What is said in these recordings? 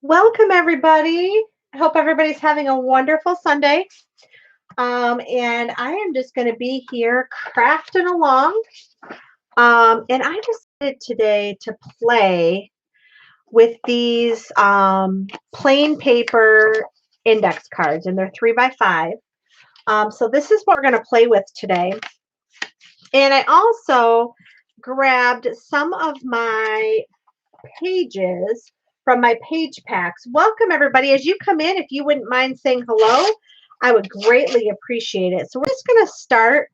Welcome, everybody. I hope everybody's having a wonderful Sunday. And I am just going to be here crafting along. And I decided today to play with these plain paper index cards, and they're 3x5. So this is what we're going to play with today. And I also grabbed some of my pages from my page packs. Welcome, everybody. As you come in, if you wouldn't mind saying hello, I would greatly appreciate it. So we're just going to start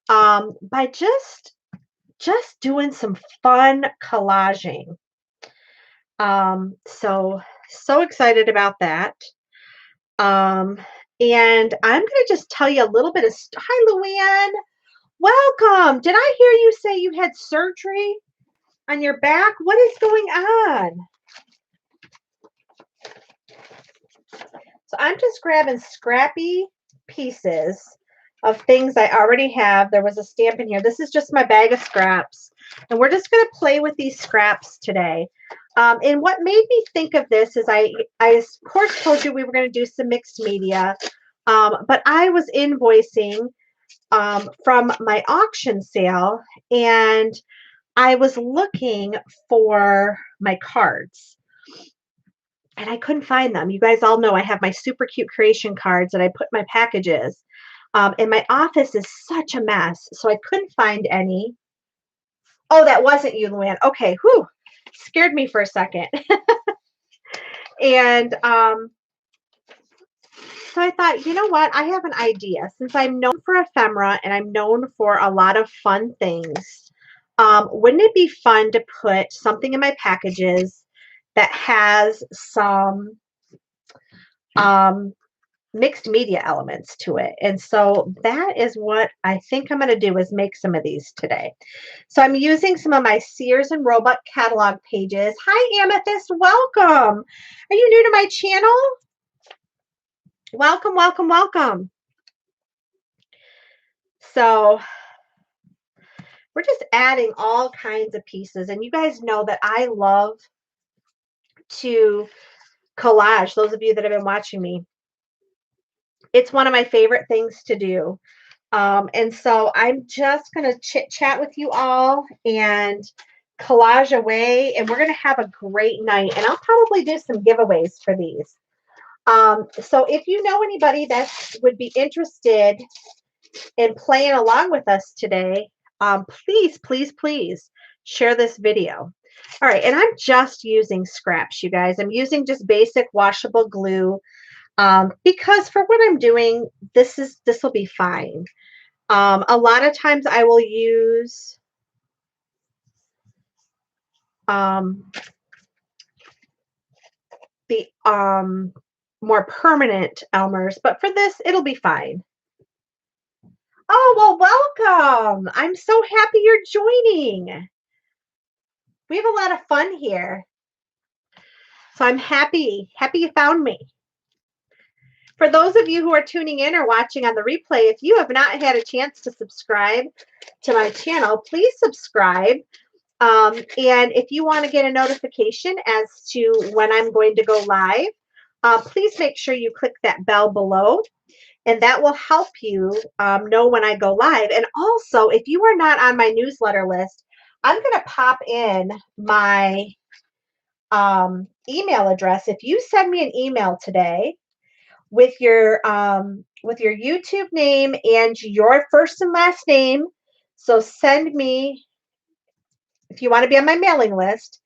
by just doing some fun collaging. So excited about that. And I'm going to just tell you a little bit of, hi, Luann. Welcome. Did I hear you say you had surgery on your back? What is going on? So I'm just grabbing scrappy pieces of things I already have. There was a stamp in here. This is just my bag of scraps. And we're just going to play with these scraps today. And what made me think of this is I of course told you we were going to do some mixed media. But I was invoicing from my auction sale, and I was looking for my cards. And I couldn't find them. You guys all know I have my super cute creation cards that I put in my packages. And my office is such a mess, so I couldn't find any. Oh, that wasn't you, Luann. Okay, whew, scared me for a second. And so I thought, you know what? I have an idea. Since I'm known for ephemera and I'm known for a lot of fun things, wouldn't it be fun to put something in my packages that has some mixed media elements to it? And so that is what I think I'm going to do, is make some of these today. So I'm using some of my Sears and Roebuck catalog pages. Hi, Amethyst. Welcome. Are you new to my channel? Welcome, welcome, welcome. So we're just adding all kinds of pieces. And you guys know that I love to collage. Those of you that have been watching me, it's one of my favorite things to do. And so I'm just going to chit chat with you all and collage away, and we're going to have a great night. And I'll probably do some giveaways for these. So if you know anybody that would be interested in playing along with us today, please, please, please share this video. All right, and I'm just using scraps, you guys. I'm using just basic washable glue because for what I'm doing, this will be fine. A lot of times I will use the more permanent Elmer's, but for this, it'll be fine. Oh, well, welcome. I'm so happy you're joining. We have a lot of fun here. So I'm happy you found me. For those of you who are tuning in or watching on the replay, if you have not had a chance to subscribe to my channel, please subscribe. And if you want to get a notification as to when I'm going to go live, please make sure you click that bell below, and that will help you know when I go live. And also, if you are not on my newsletter list, I'm going to pop in my email address. If you send me an email today with your YouTube name and your first and last name, so send me, if you want to be on my mailing list,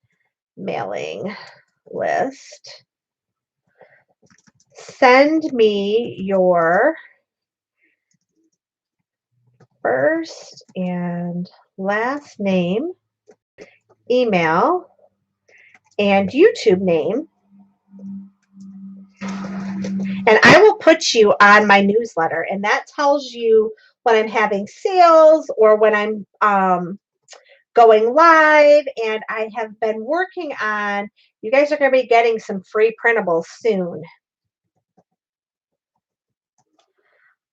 send me your first and last name, email, and YouTube name, and I will put you on my newsletter, and that tells you when I'm having sales or when I'm going live. And I have been working on, you guys are going to be getting some free printables soon.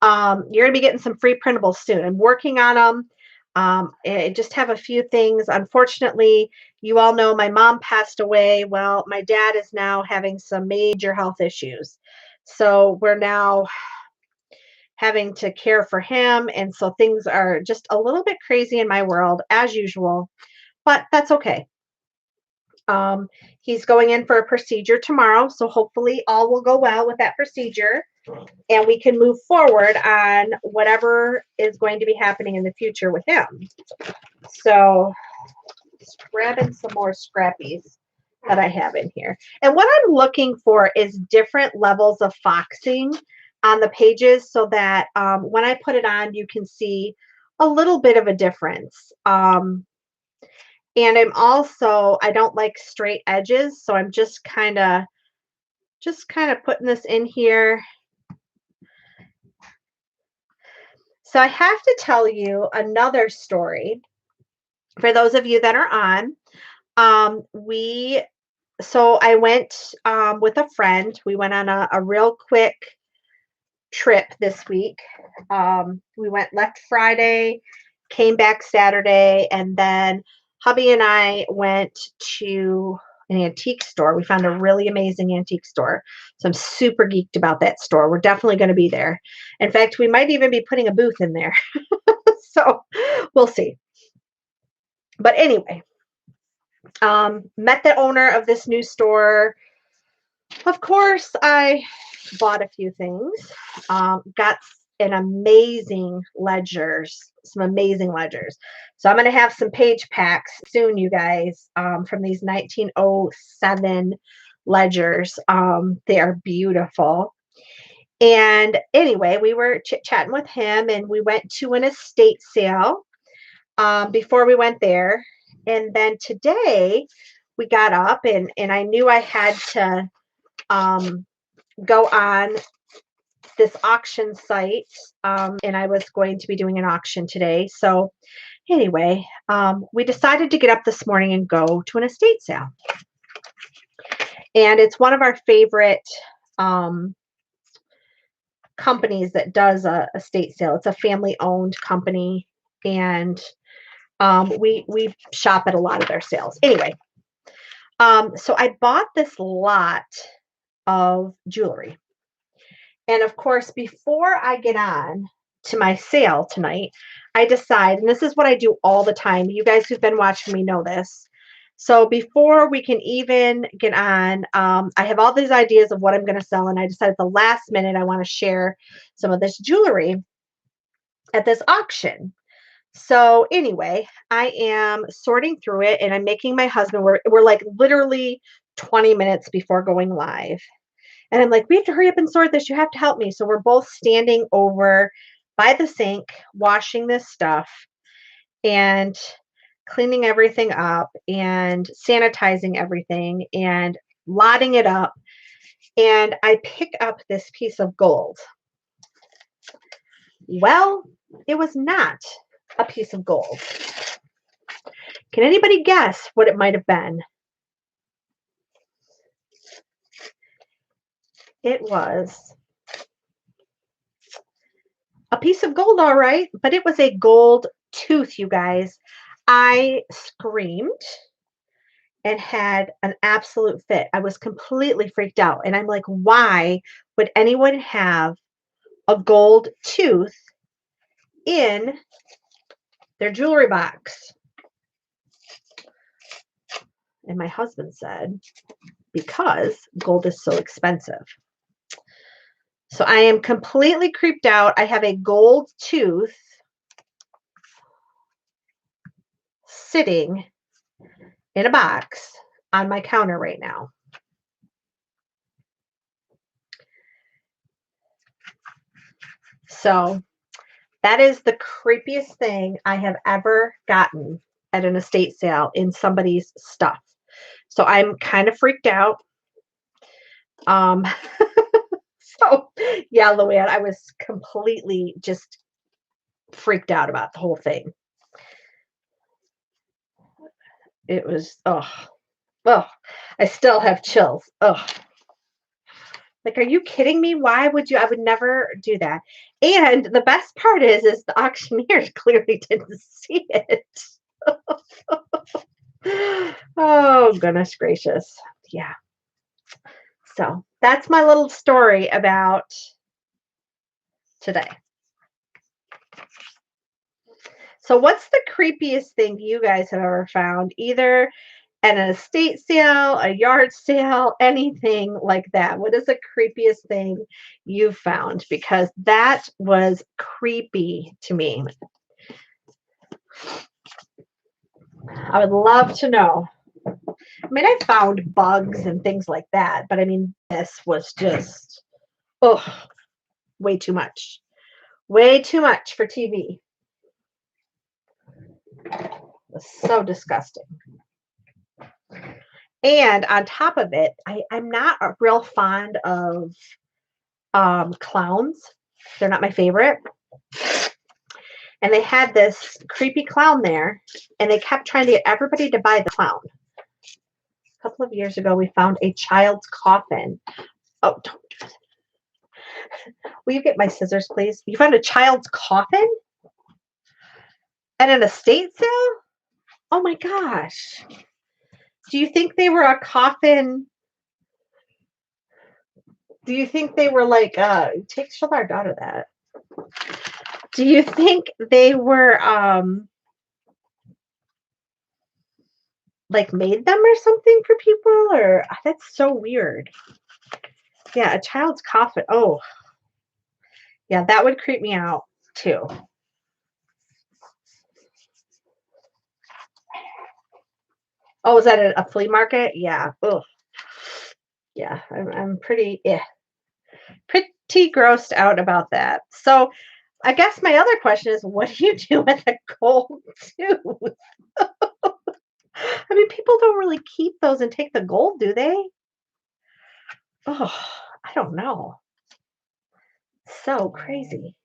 You're going to be getting some free printables soon. I'm working on them. I just have a few things. Unfortunately, You all know my mom passed away. Well, my dad is now having some major health issues. So we're now having to care for him. And so things are just a little bit crazy in my world, as usual, but that's okay. Um, he's going in for a procedure tomorrow. So hopefully all will go well with that procedure and we can move forward on whatever is going to be happening in the future with him. So just grabbing some more scrappies that I have in here. And what I'm looking for is different levels of foxing on the pages so that when I put it on, you can see a little bit of a difference. And I don't like straight edges, so I'm just kind of putting this in here. So I have to tell you another story for those of you that are on. So I went with a friend. We went on a real quick trip this week. We left Friday, came back Saturday, and then hubby and I went to an antique store. We found a really amazing antique store. So I'm super geeked about that store. We're definitely going to be there. In fact, we might even be putting a booth in there. So we'll see. But anyway, met the owner of this new store. Of course, I bought a few things. Got some amazing ledgers. So I'm going to have some page packs soon, you guys, from these 1907 ledgers. They are beautiful. And anyway, we were chit-chatting with him and we went to an estate sale before we went there. And then today we got up and I knew I had to go on this auction site, and I was going to be doing an auction today. So anyway, we decided to get up this morning and go to an estate sale. And it's one of our favorite companies that does a estate sale. It's a family-owned company, and we shop at a lot of their sales. Anyway, so I bought this lot of jewelry. And of course, before I get on to my sale tonight, I decide, and this is what I do all the time. You guys who've been watching me know this. So before we can even get on, I have all these ideas of what I'm going to sell. And I decided at the last minute, I want to share some of this jewelry at this auction. So anyway, I am sorting through it and I'm making my husband, we're like literally 20 minutes before going live. And I'm like, we have to hurry up and sort this. You have to help me. So we're both standing over by the sink, washing this stuff and cleaning everything up and sanitizing everything and lotting it up. And I pick up this piece of gold. Well, it was not a piece of gold. Can anybody guess what it might have been? It was a piece of gold, all right, but it was a gold tooth, you guys. I screamed and had an absolute fit. I was completely freaked out. And I'm like, why would anyone have a gold tooth in their jewelry box? And my husband said, because gold is so expensive. So I am completely creeped out. I have a gold tooth sitting in a box on my counter right now. So that is the creepiest thing I have ever gotten at an estate sale in somebody's stuff. So I'm kind of freaked out. So yeah, Luann, I was completely just freaked out about the whole thing. It was, I still have chills. Like, are you kidding me? Why would you? I would never do that. And the best part is the auctioneers clearly didn't see it. Oh, goodness gracious. Yeah. So that's my little story about today. So, what's the creepiest thing you guys have ever found, either at an estate sale, a yard sale, anything like that? What is the creepiest thing you found? Because that was creepy to me. I would love to know. I mean, I found bugs and things like that, but I mean, this was just, oh, way too much. Way too much for TV. It was so disgusting. And on top of it, I'm not a real fond of clowns. They're not my favorite. And they had this creepy clown there, and they kept trying to get everybody to buy the clown. A couple of years ago, we found a child's coffin. Oh, don't do that. Will you get my scissors, please? You found a child's coffin at an estate sale? Oh my gosh. Do you think they were a coffin? Do you think they were like, show our daughter that. Do you think they were like made them or something for people? Or that's so weird. Yeah, a child's coffin. Oh, yeah, that would creep me out too. Oh, is that a flea market? Yeah. Oh, yeah. I'm pretty pretty grossed out about that. So I guess my other question is, what do you do with a gold tooth? I mean, people don't really keep those and take the gold, do they? Oh, I don't know. So crazy.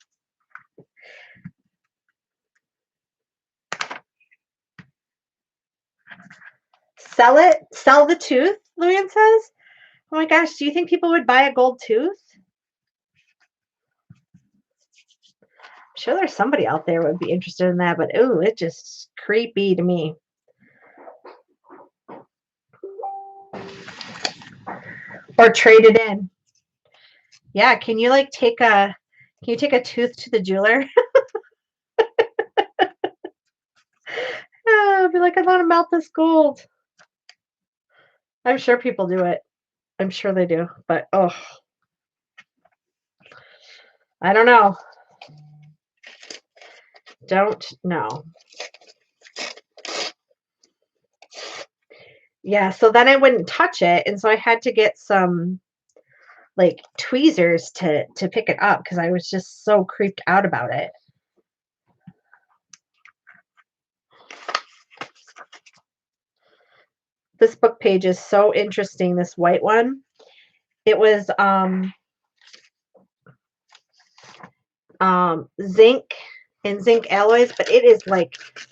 Sell it? Sell the tooth, Luann says. Oh my gosh, do you think people would buy a gold tooth? I'm sure there's somebody out there would be interested in that, but ooh, it's just creepy to me. Or trade it in. Yeah, can you take a tooth to the jeweler? Be like, I want to melt this gold. I'm sure people do it. I'm sure they do. But oh, I don't know. Don't know. Yeah, so then I wouldn't touch it, and so I had to get some tweezers to pick it up because I was just so creeped out about it. This book page is so interesting, this white one. It was zinc and zinc alloys, but it is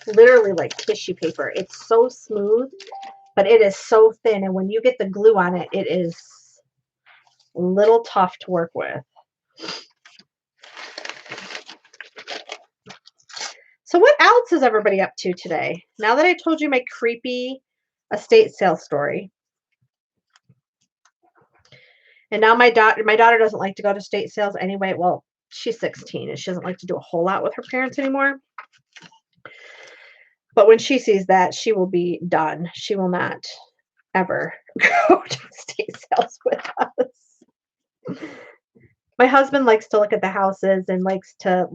literally like tissue paper. It's so smooth, but it is so thin, and when you get the glue on it, it is a little tough to work with. So what else is everybody up to today? Now that I told you my creepy estate sale story. And now my daughter doesn't like to go to estate sales anyway. Well, she's 16 and she doesn't like to do a whole lot with her parents anymore. But when she sees that, she will be done. She will not ever go to estate sales with us. My husband likes to look at the houses and likes to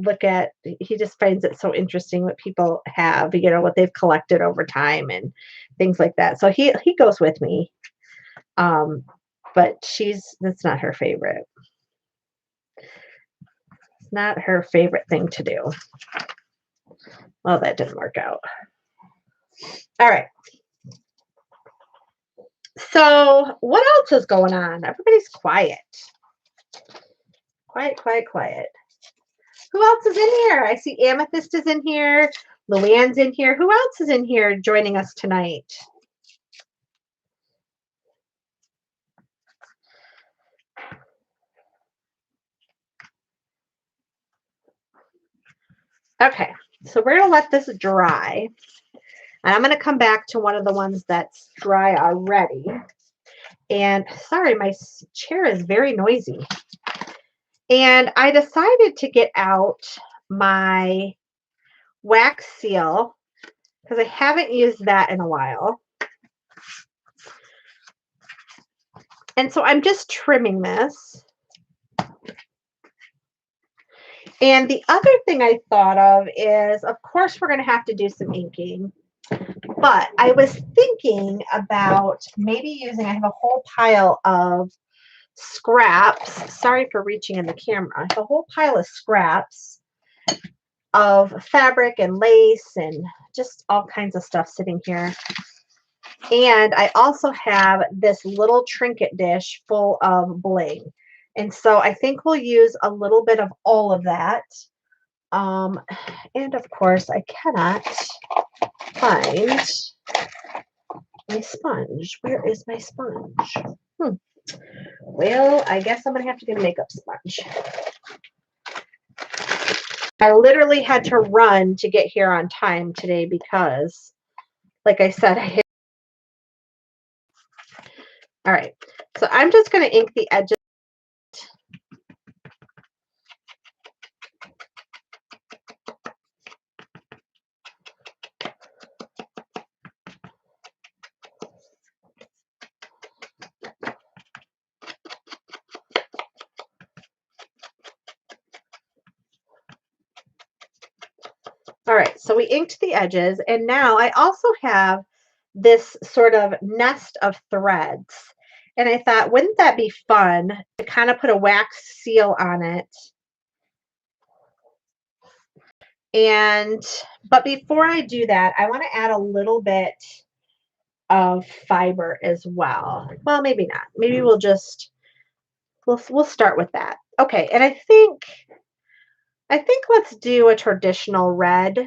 he just finds it so interesting what people have, what they've collected over time and things like that. So he goes with me. But that's not her favorite. It's not her favorite thing to do. Well, that didn't work out. All right. So what else is going on? Everybody's quiet. Quiet, quiet, quiet. Who else is in here? I see Amethyst is in here. Luann's in here. Who else is in here joining us tonight? Okay, so we're going to let this dry. And I'm going to come back to one of the ones that's dry already. And sorry, my chair is very noisy. And I decided to get out my wax seal because I haven't used that in a while. And so I'm just trimming this. And the other thing I thought of is, of course, we're going to have to do some inking. But I was thinking about maybe using, I have a whole pile of scraps. Sorry for reaching in the camera. I have a whole pile of scraps of fabric and lace and just all kinds of stuff sitting here. And I also have this little trinket dish full of bling. And so I think we'll use a little bit of all of that. And of course, I cannot find my sponge. Where is my sponge? Well, I guess I'm going to have to get a makeup sponge. I literally had to run to get here on time today because, like I said, all right. So I'm just going to ink the edges. All right, so we inked the edges, and now I also have this sort of nest of threads. And I thought, wouldn't that be fun to kind of put a wax seal on it? But before I do that, I want to add a little bit of fiber as well. Well, maybe not. Maybe we'll start with that. Okay, and I think let's do a traditional red.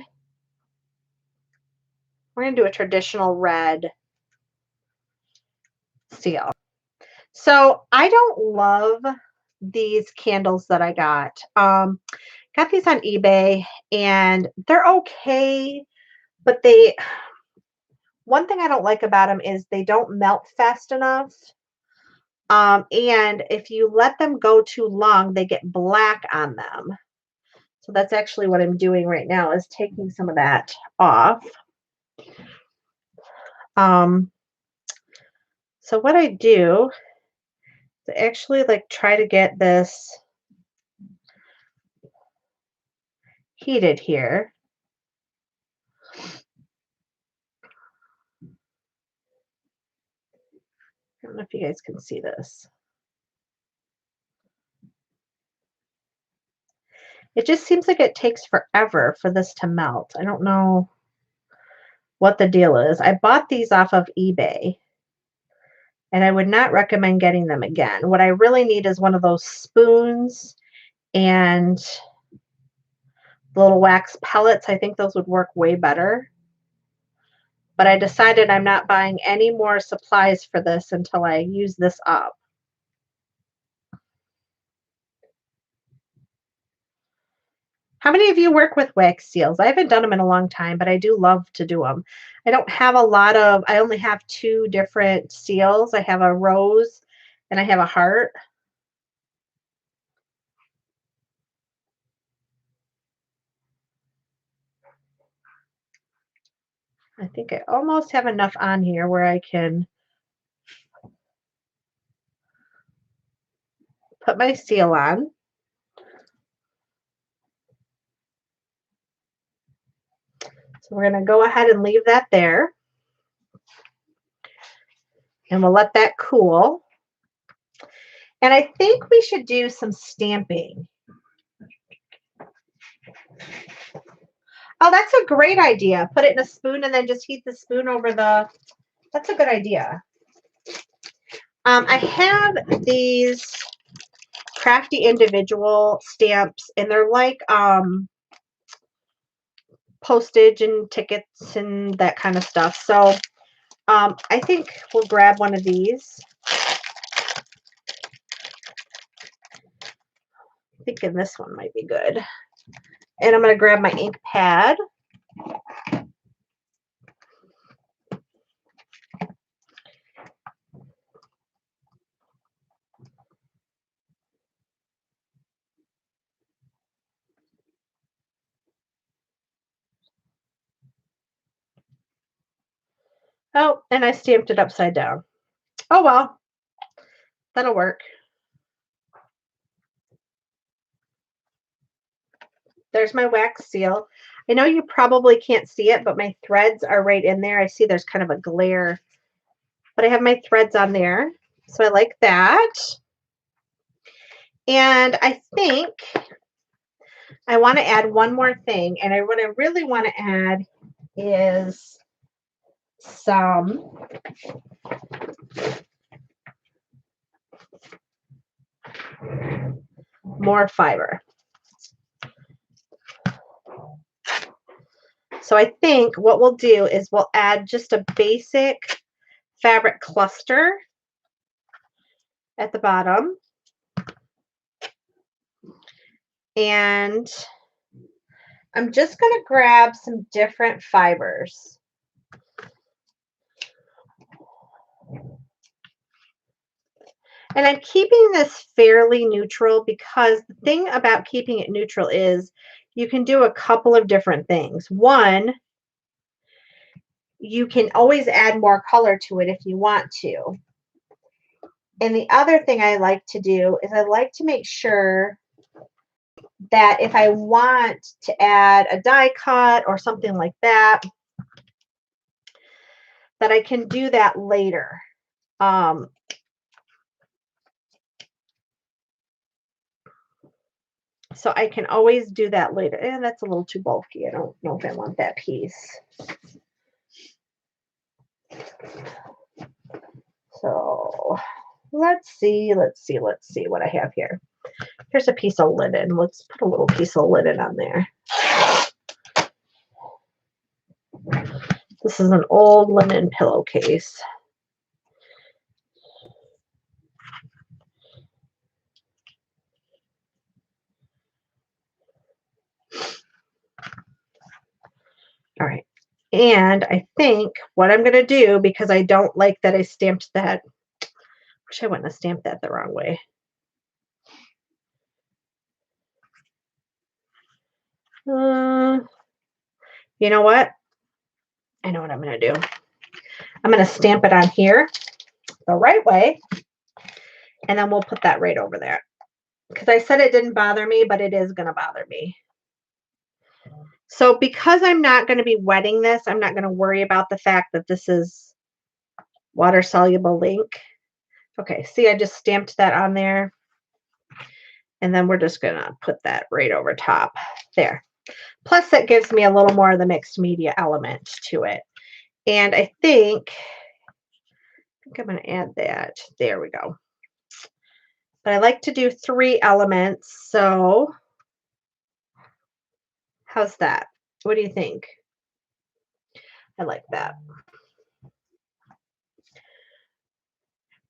We're going to do a traditional red seal. So I don't love these candles that I got. Got these on eBay and they're okay, but one thing I don't like about them is they don't melt fast enough. And if you let them go too long, they get black on them. So that's actually what I'm doing right now, is taking some of that off. So what I do is actually like try to get this heated here. I don't know if you guys can see this. It just seems like it takes forever for this to melt. I don't know what the deal is. I bought these off of eBay and I would not recommend getting them again. What I really need is one of those spoons and little wax pellets. I think those would work way better. But I decided I'm not buying any more supplies for this until I use this up. How many of you work with wax seals? I haven't done them in a long time, but I do love to do them. I don't have a lot of, I only have 2 different seals. I have a rose and I have a heart. I think I almost have enough on here where I can put my seal on. So we're going to go ahead and leave that there. And we'll let that cool. And I think we should do some stamping. Oh, that's a great idea. Put it in a spoon and then just heat the spoon over the, that's a good idea. I have these crafty individual stamps and they're like postage and tickets and that kind of stuff. So I think we'll grab one of these. I'm thinking this one might be good. And I'm going to grab my ink pad. Oh, and I stamped it upside down. Oh, well, that'll work. There's my wax seal. I know you probably can't see it, but my threads are right in there. I see there's kind of a glare, but I have my threads on there. So I like that. And I think I want to add one more thing. And what I really want to add is some more fiber. So I think what we'll do is we'll add just a basic fabric cluster at the bottom. And I'm just going to grab some different fibers. And I'm keeping this fairly neutral because the thing about keeping it neutral is you can do a couple of different things. One, you can always add more color to it if you want to. And the other thing I like to do is I like to make sure that if I want to add a die cut or something like that, that I can do that later. So I can always do that later. And that's a little too bulky. I don't know if I want that piece. So let's see what I have here. Here's a piece of linen. Let's put a little piece of linen on there. This is an old linen pillowcase. All right. And I think what I'm going to do, because I don't like that I stamped that. Wish I wouldn't have stamped that the wrong way. You know what? I know what I'm going to do. I'm going to stamp it on here the right way. And then we'll put that right over there. Because I said it didn't bother me, but it is going to bother me. So because I'm not going to be wetting this, I'm not going to worry about the fact that this is water-soluble ink. Okay, see, I just stamped that on there. And then we're just going to put that right over top there. Plus, that gives me a little more of the mixed media element to it. And I think I'm going to add that. There we go. But I like to do 3 elements. So how's that? What do you think? I like that.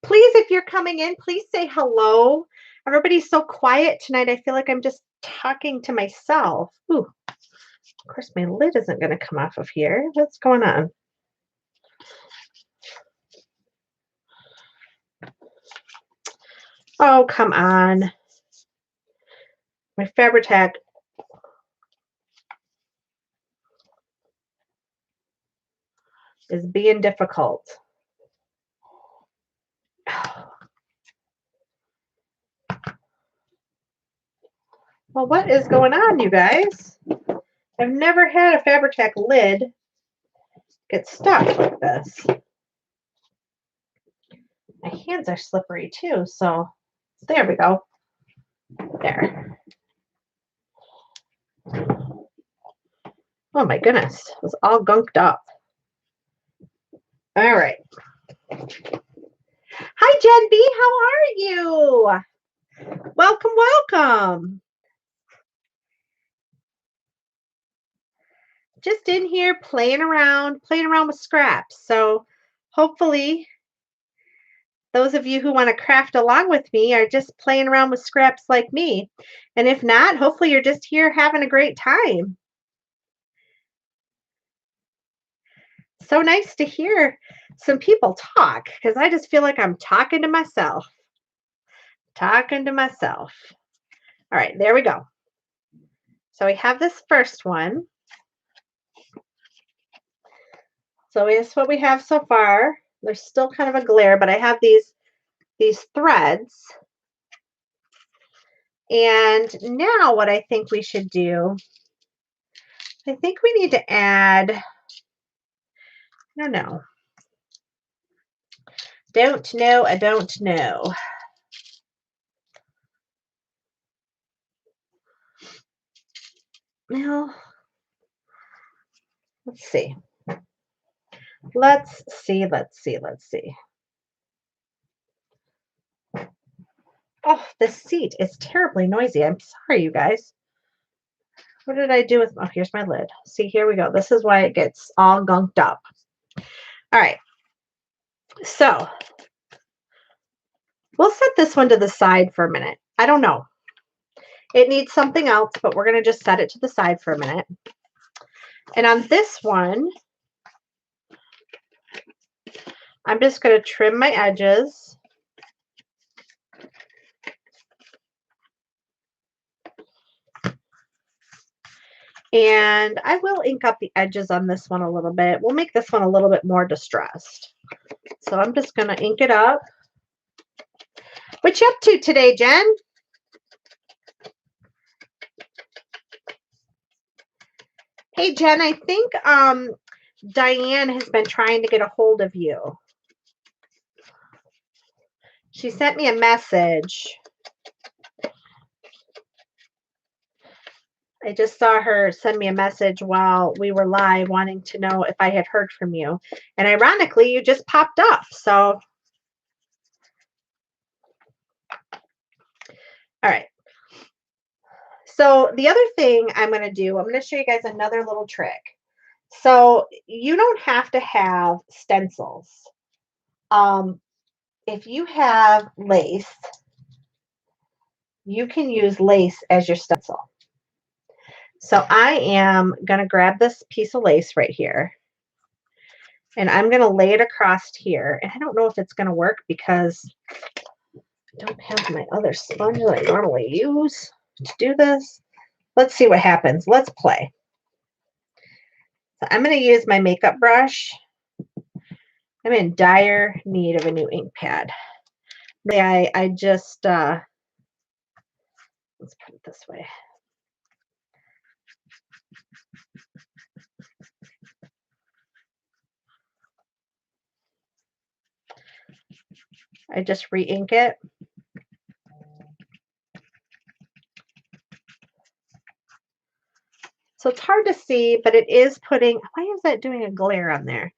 Please, if you're coming in, please say hello. Everybody's so quiet tonight. I feel like I'm just talking to myself. Ooh, of course, my lid isn't going to come off of here. What's going on? Oh, come on. My Fabri-Tac. Is being difficult. Well, what is going on, you guys? I've never had a Fabri-Tac lid get stuck like this. My hands are slippery too, so there we go. There. Oh my goodness, it was all gunked up. All right. Hi, Jen B. How are you? Welcome, welcome. Just in here playing around with scraps. So hopefully those of you who want to craft along with me are just playing around with scraps like me. And if not, hopefully you're just here having a great time. So nice to hear some people talk because I just feel like I'm talking to myself. Talking to myself. All right, there we go. So we have this first one. So that's what we have so far. There's still kind of a glare, but I have these threads. And now what I think we should do, I think we need to add, I don't know. Don't know, I don't know. Well, let's see. Let's see. Oh, this seat is terribly noisy. I'm sorry, you guys. What did I do with, oh, here's my lid. See, here we go. This is why it gets all gunked up. All right. So we'll set this one to the side for a minute. I don't know. It needs something else, but we're going to just set it to the side for a minute. And on this one, I'm just going to trim my edges. And I will ink up the edges on this one a little bit. We'll make this one a little bit more distressed. So I'm just going to ink it up. What you up to today, Jen? Hey, Jen, I think Diane has been trying to get a hold of you. She sent me a message. I just saw her send me a message while we were live wanting to know if I had heard from you. And ironically, you just popped up. So, all right. So the other thing I'm going to do, I'm going to show you guys another little trick. So you don't have to have stencils. If you have lace, you can use lace as your stencil. So I am going to grab this piece of lace right here. And I'm going to lay it across here. And I don't know if it's going to work because I don't have my other sponge that I normally use to do this. Let's see what happens. Let's play. So I'm going to use my makeup brush. I'm in dire need of a new ink pad. I just, let's put it this way. I just re-ink it. So it's hard to see, but it is putting, why is that doing a glare on there?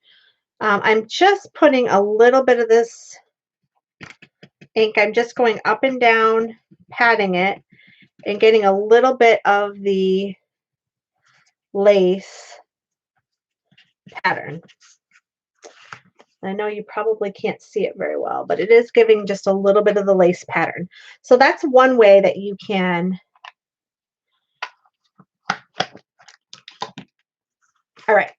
I'm just putting a little bit of this ink. I'm just going up and down, patting it, and getting a little bit of the lace pattern. I know you probably can't see it very well, but it is giving just a little bit of the lace pattern. So that's one way that you can. All right.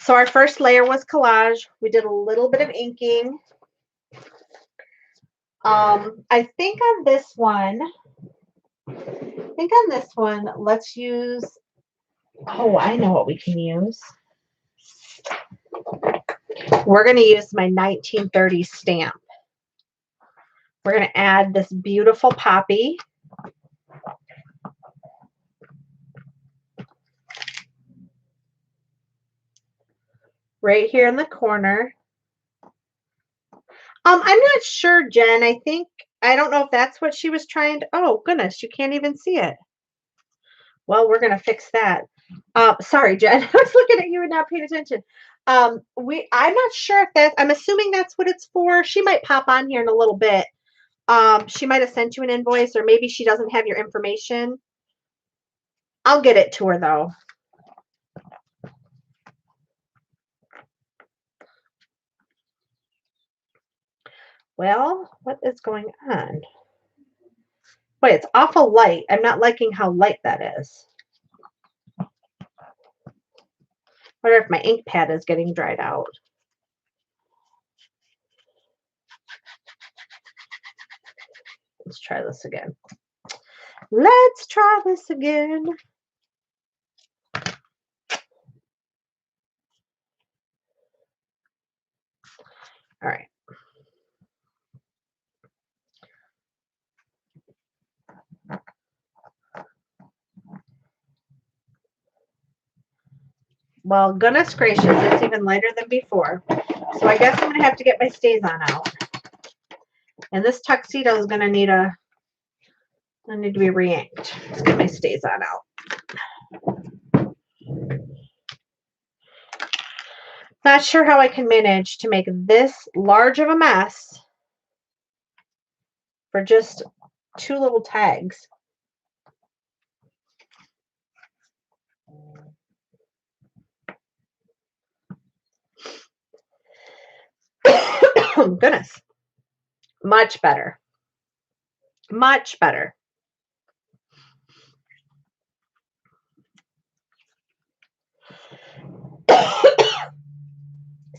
So our first layer was collage. We did a little bit of inking. I think on this one, let's use, oh, I know what we can use. We're going to use my 1930 stamp. We're going to add this beautiful poppy. Right here in the corner. I'm not sure, Jen. I don't know if that's what she was trying to, oh goodness, you can't even see it. Well, we're going to fix that. Sorry, Jen. I was looking at you and not paying attention. I'm not sure if that's, I'm assuming that's what it's for. She might pop on here in a little bit. She might have sent you an invoice, or maybe she doesn't have your information. I'll get it to her though. Well, what is going on? Boy, it's awful light. I'm not liking how light that is. Wonder if my ink pad is getting dried out. Let's try this again. Let's try this again. All right. Well, goodness gracious, it's even lighter than before. So I guess I'm going to have to get my StazOn out. And this tuxedo is going to need to be re-inked. Let's get my StazOn out. Not sure how I can manage to make this large of a mess for just 2 little tags. Goodness. Much better. Much better.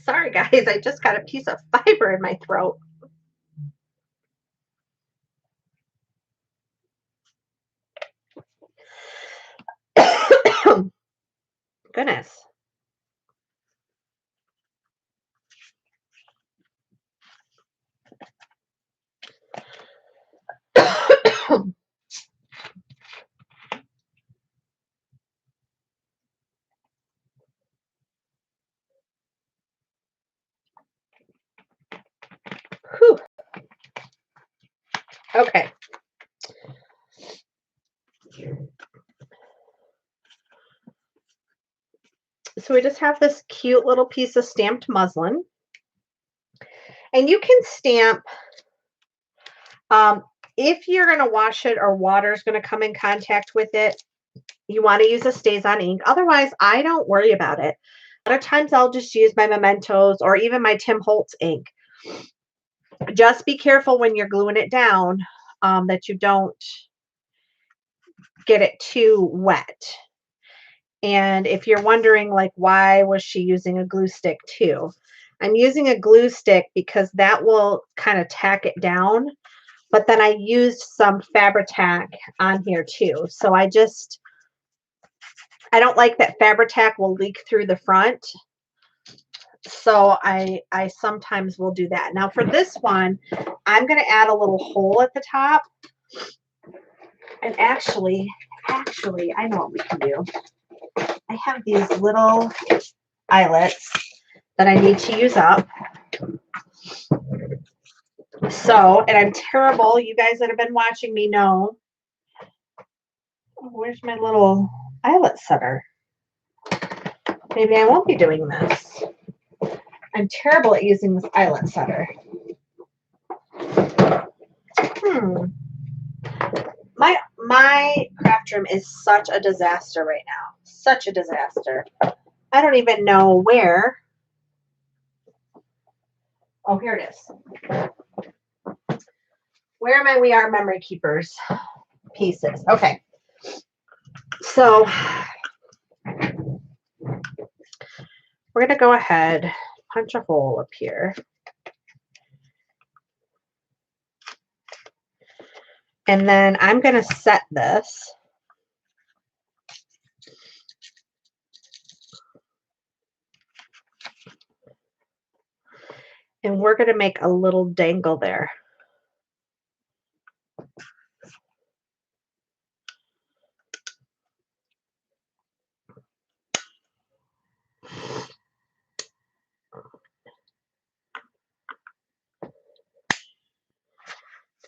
Sorry, guys. I just got a piece of fiber in my throat. Goodness. Whew. Okay. So we just have this cute little piece of stamped muslin. And you can stamp, if you're going to wash it or water is going to come in contact with it, you want to use a StazOn ink. Otherwise, I don't worry about it. A lot of times I'll just use my Mementos or even my Tim Holtz ink. Just be careful when you're gluing it down that you don't get it too wet. And if you're wondering, like, why was she using a glue stick too? I'm using a glue stick because that will kind of tack it down. But then I used some Fabri-Tac on here too. So I don't like that Fabri-Tac will leak through the front. So I sometimes will do that. Now for this one, I'm going to add a little hole at the top. And actually, I know what we can do. I have these little eyelets that I need to use up. So, and I'm terrible. You guys that have been watching me know. Oh, where's my little eyelet setter? Maybe I won't be doing this. I'm terrible at using this eyelet setter. My craft room is such a disaster right now. Such a disaster. I don't even know where. Oh, here it is. Where are my We Are Memory Keepers pieces? Okay. So we're going to go ahead, punch a hole up here. And then I'm going to set this. And we're going to make a little dangle there.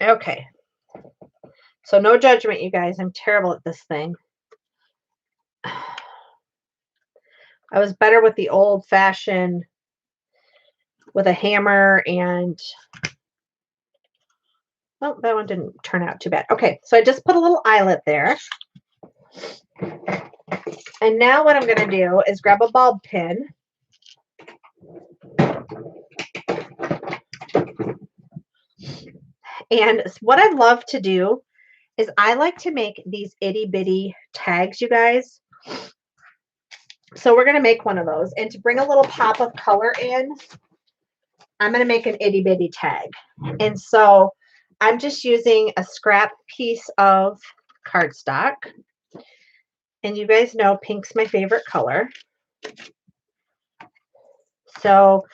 Okay. So no judgment, you guys. I'm terrible at this thing. I was better with the old-fashioned, with a hammer and, well, that one didn't turn out too bad. Okay, so I just put a little eyelet there. And now what I'm going to do is grab a bulb pin. And what I love to do is I like to make these itty bitty tags, you guys. So we're going to make one of those. And to bring a little pop of color in, I'm going to make an itty bitty tag. And so I'm just using a scrap piece of cardstock. And you guys know pink's my favorite color. So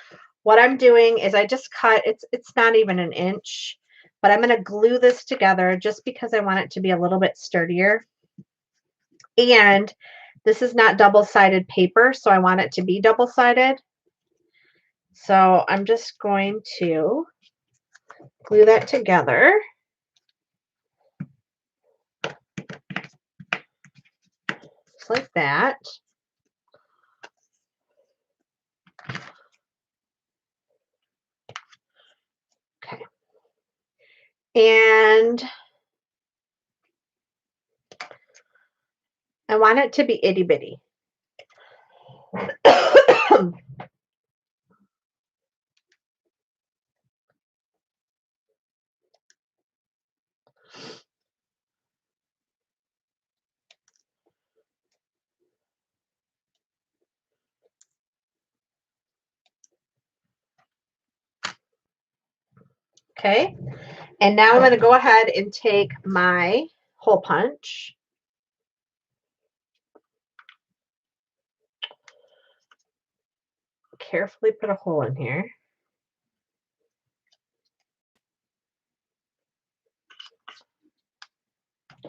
what I'm doing is I just cut, it's not even an inch, but I'm going to glue this together just because I want it to be a little bit sturdier. And this is not double-sided paper, so I want it to be double-sided. So I'm just going to glue that together. Just like that. Okay. And I want it to be itty bitty. Okay. And now I'm going to go ahead and take my hole punch. Carefully put a hole in here.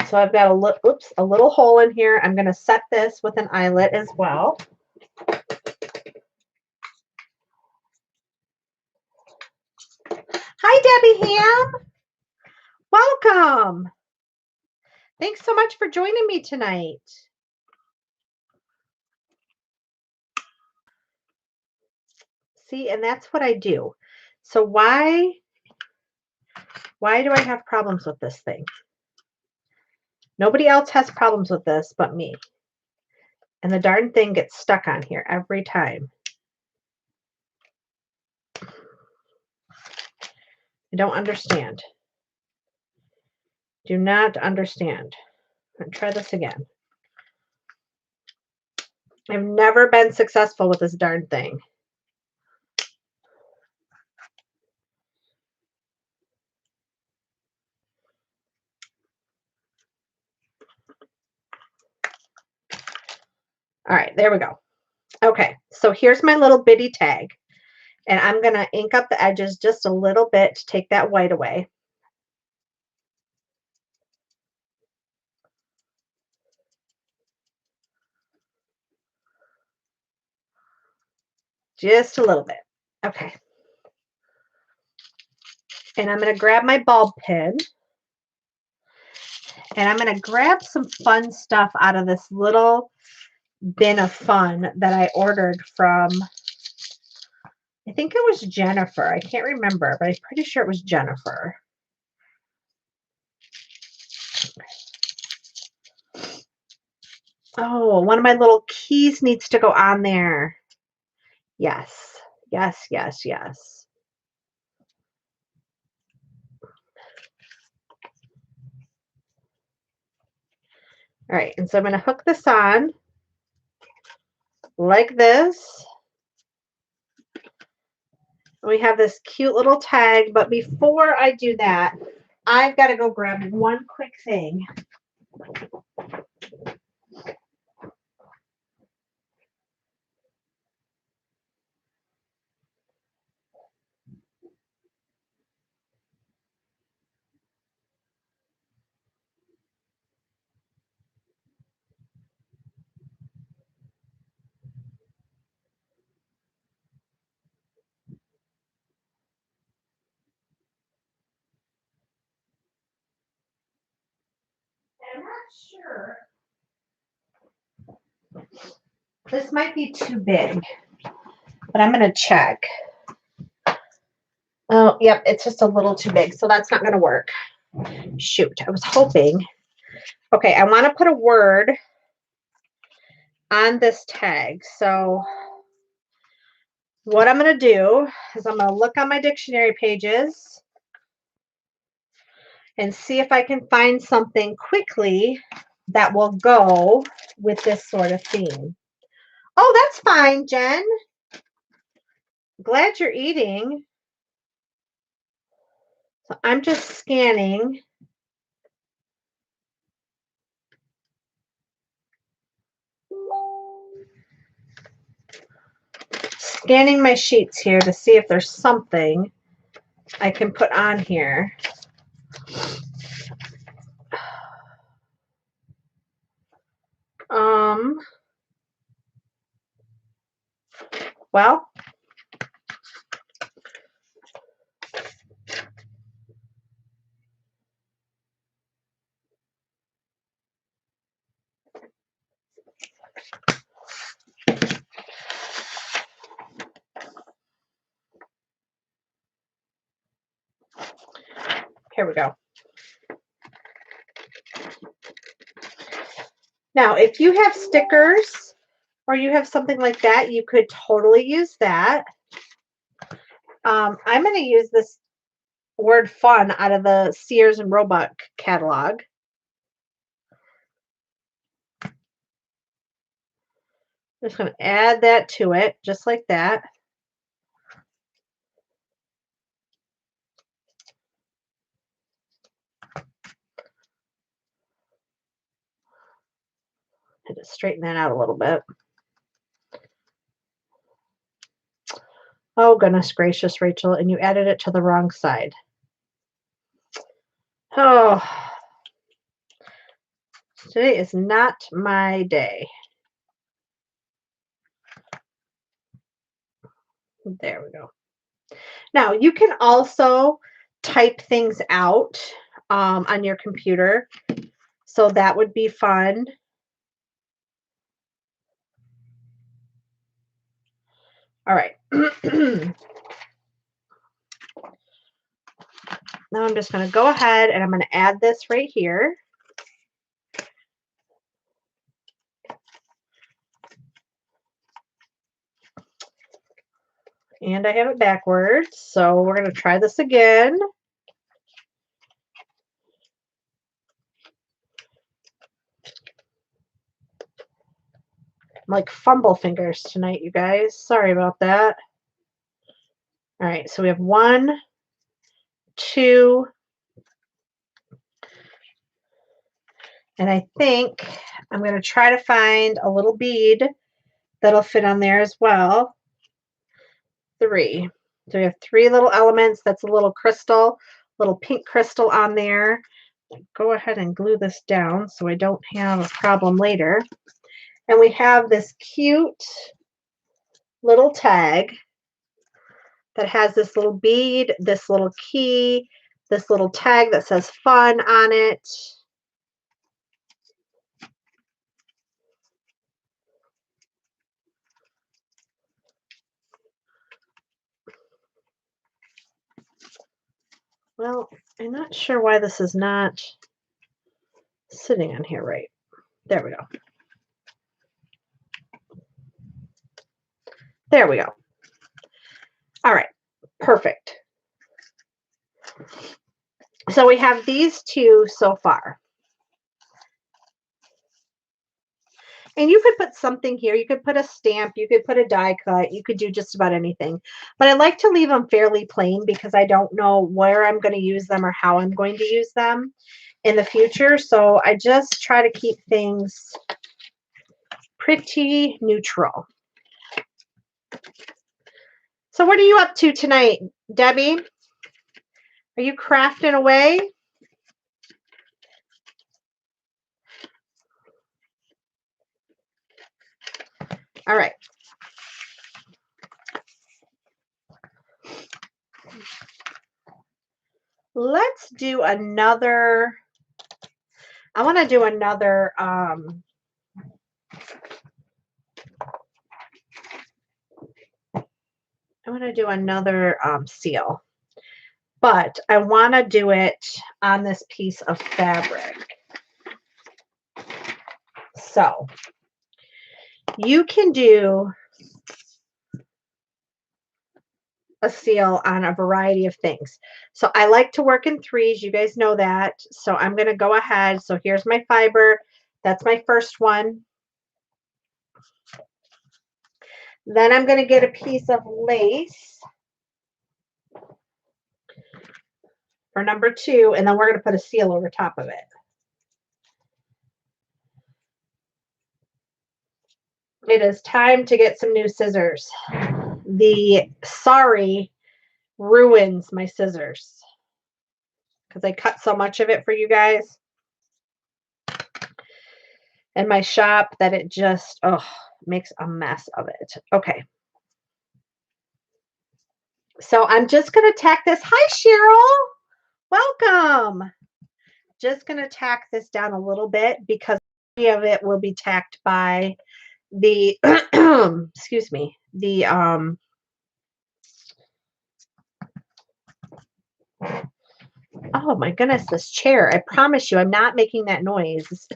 So I've got a little hole in here. I'm going to set this with an eyelet as well. Hi, Debbie Ham. Welcome. Thanks so much for joining me tonight. See, and that's what I do. So why do I have problems with this thing? Nobody else has problems with this but me. And the darn thing gets stuck on here every time. I don't understand. Do not understand. Try this again. I've never been successful with this darn thing. All right, there we go. Okay, so here's my little bitty tag. And I'm going to ink up the edges just a little bit to take that white away. Just a little bit. Okay. And I'm going to grab my ball pen. And I'm going to grab some fun stuff out of this little bin of fun that I ordered from, I think it was Jennifer. I can't remember, but I'm pretty sure it was Jennifer. Oh, one of my little keys needs to go on there. Yes, yes, yes, yes. All right, and so I'm going to hook this on like this. We have this cute little tag, but before I do that, I've got to go grab one quick thing. I'm not sure. This might be too big, but I'm going to check. Oh, yep, it's just a little too big, so that's not going to work. Shoot, I was hoping. Okay, I want to put a word on this tag. So what I'm going to do is I'm going to look on my dictionary pages and see if I can find something quickly that will go with this sort of theme. Oh, that's fine, Jen. Glad you're eating. So I'm just scanning. scanning my sheets here to see if there's something I can put on here. Well, here we go. Now, if you have stickers or you have something like that, you could totally use that. I'm going to use this word fun out of the Sears and Roebuck catalog. I'm just going to add that to it, just like that. Had to straighten that out a little bit. Oh, goodness gracious, Rachel, and you added it to the wrong side. Oh, today is not my day. There we go. Now, you can also type things out on your computer, so that would be fun. All right. Now I'm just going to go ahead and I'm going to add this right here. And I have it backwards, so we're going to try this again. I'm like fumble fingers tonight, you guys. Sorry about that. All right, so we have 1, 2, and I think I'm going to try to find a little bead that'll fit on there as well. 3. So we have 3 little elements. That's a little crystal, little pink crystal on there. Go ahead and glue this down so I don't have a problem later. And we have this cute little tag that has this little bead, this little key, this little tag that says fun on it. Well, I'm not sure why this is not sitting on here right. There we go. There we go. All right, perfect. So we have these 2 so far. And you could put something here. You could put a stamp. You could put a die cut. You could do just about anything. But I like to leave them fairly plain because I don't know where I'm going to use them or how I'm going to use them in the future. So I just try to keep things pretty neutral. So what are you up to tonight, Debbie? Are you crafting away? All right. Let's do another. I want to do another I want to do another seal, but I want to do it on this piece of fabric. So you can do a seal on a variety of things. So I like to work in 3s. You guys know that. So I'm going to go ahead. So here's my fiber. That's my first one. Then I'm going to get a piece of lace for number 2, and then we're going to put a seal over top of it. It is time to get some new scissors. the Sorry ruins my scissors because I cut so much of it for you guys in my shop that it just makes a mess of it. Okay. So I'm just going to tack this. Hi, Cheryl. Welcome. Just going to tack this down a little bit because of it will be tacked by the, excuse me, the, oh my goodness, this chair. I promise you, I'm not making that noise. It's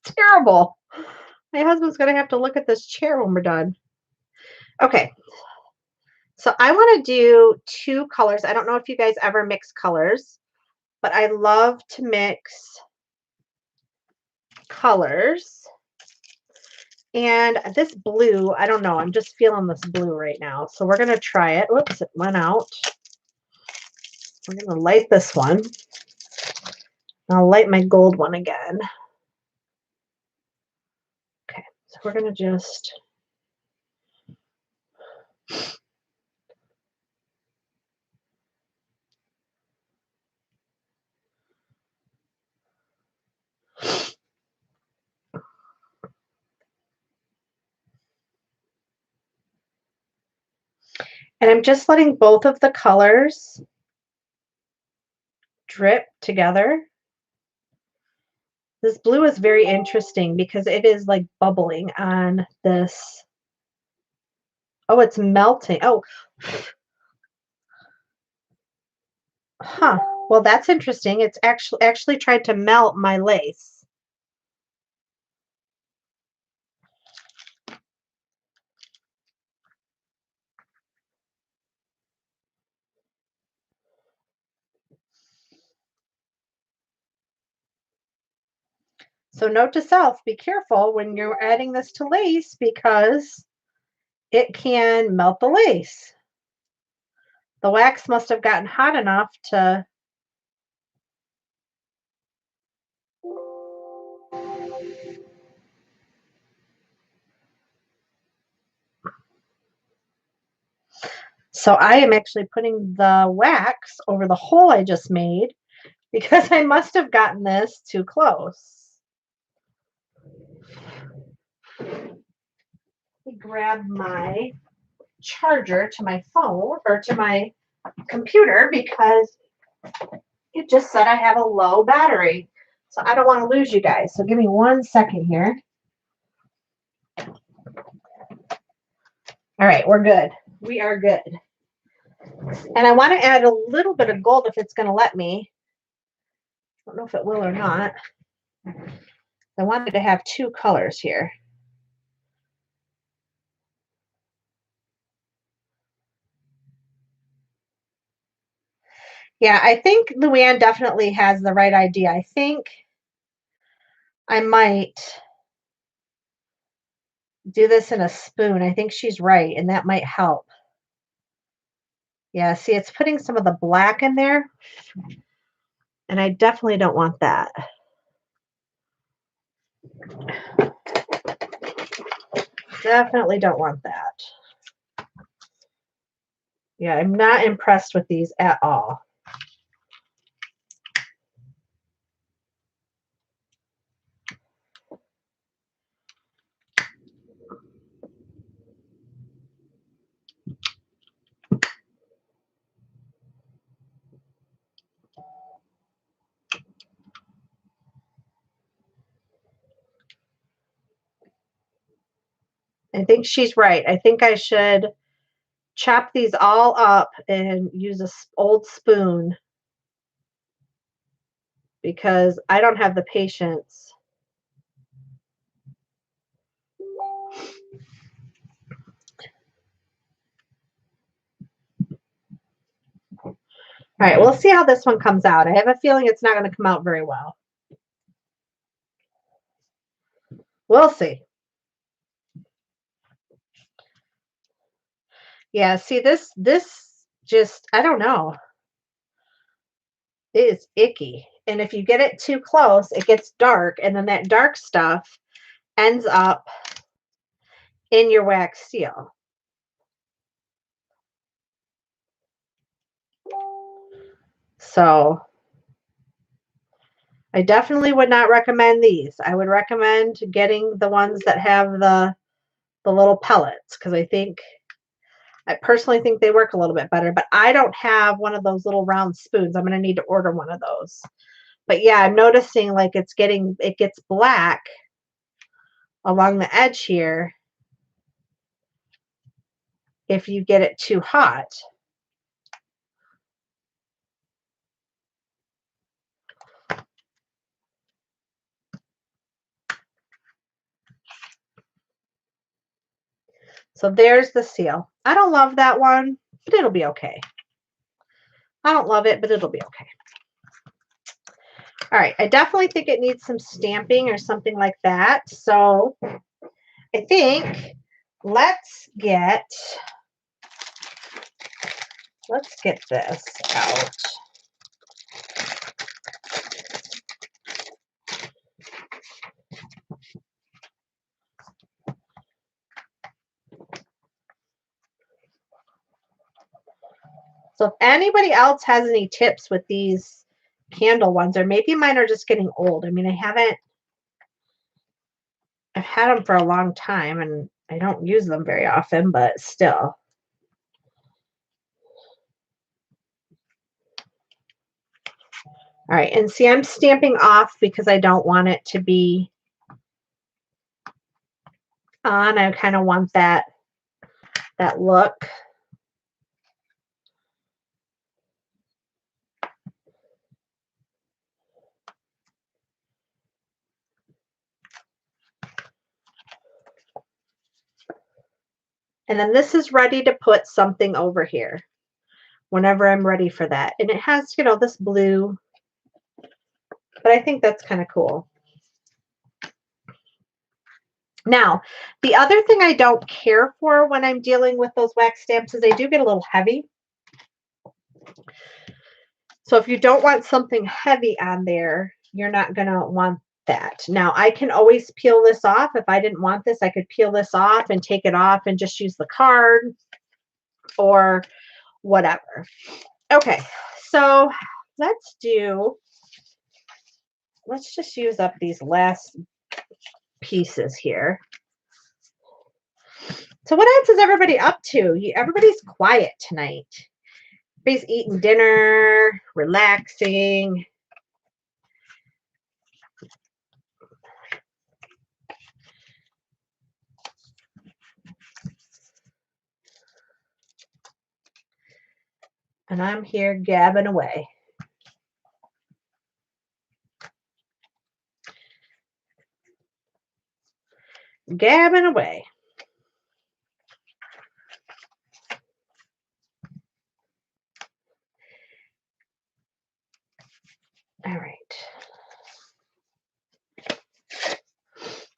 terrible. My husband's going to have to look at this chair when we're done. Okay. So I want to do 2 colors. I don't know if you guys ever mix colors, but I love to mix colors. And this blue, I don't know. I'm just feeling this blue right now. So we're going to try it. Whoops, it went out. We're going to light this one. I'll light my gold one again. Okay, so we're going to just... And I'm just letting both of the colors drip together. This blue is very interesting because it is like bubbling on this. Oh, it's melting. Oh, huh. Well, that's interesting. It's actually tried to melt my lace. So note to self, be careful when you're adding this to lace because it can melt the lace. The wax must have gotten hot enough to... So I am actually putting the wax over the hole I just made because I must have gotten this too close. Let me grab my charger to my phone or to my computer because it just said I have a low battery. So I don't want to lose you guys. So give me 1 second here. All right, we're good. We are good. And I want to add a little bit of gold if it's going to let me. I don't know if it will or not. I wanted to have 2 colors here. Yeah, I think Luann definitely has the right idea. I think I might do this in a spoon. I think she's right, and that might help. Yeah, see, it's putting some of the black in there, and I definitely don't want that. Definitely don't want that. Yeah, I'm not impressed with these at all. I think she's right. I think I should chop these all up and use an old spoon because I don't have the patience. All right, we'll see how this one comes out. I have a feeling it's not going to come out very well. We'll see. Yeah, see this just, I don't know. It is icky. And if you get it too close, it gets dark, and then that dark stuff ends up in your wax seal. So I definitely would not recommend these. I would recommend getting the ones that have the little pellets, because I personally think they work a little bit better, but I don't have one of those little round spoons. I'm going to need to order one of those. But yeah, I'm noticing like it gets black along the edge here if you get it too hot. So there's the seal. I don't love that one, but it'll be okay. I don't love it, but it'll be okay. All right, I definitely think it needs some stamping or something like that. So I think let's get this out. So if anybody else has any tips with these candle ones, or maybe mine are just getting old. I mean, I've had them for a long time and I don't use them very often, but still. All right, and see, I'm stamping off because I don't want it to be on. I kind of want that look. And then this is ready to put something over here whenever I'm ready for that. And it has, you know, this blue, but I think that's kind of cool. Now, the other thing I don't care for when I'm dealing with those wax stamps is they do get a little heavy. So if you don't want something heavy on there, you're not going to want that. Now, I can always peel this off. If I didn't want this, I could peel this off and take it off and just use the card or whatever. Okay, so let's just use up these last pieces here. So what else is everybody up to? Everybody's quiet tonight. Everybody's eating dinner, relaxing. And I'm here gabbing away. Gabbing away. All right.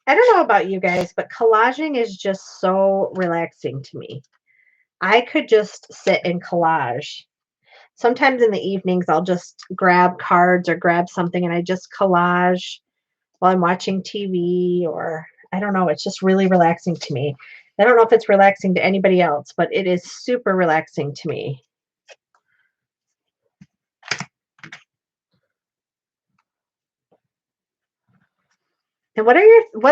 I don't know about you guys, but collaging is just so relaxing to me. I could just sit and collage. Sometimes in the evenings, I'll just grab cards or grab something and I just collage while I'm watching TV, or I don't know. It's just really relaxing to me. I don't know if it's relaxing to anybody else, but it is super relaxing to me. And what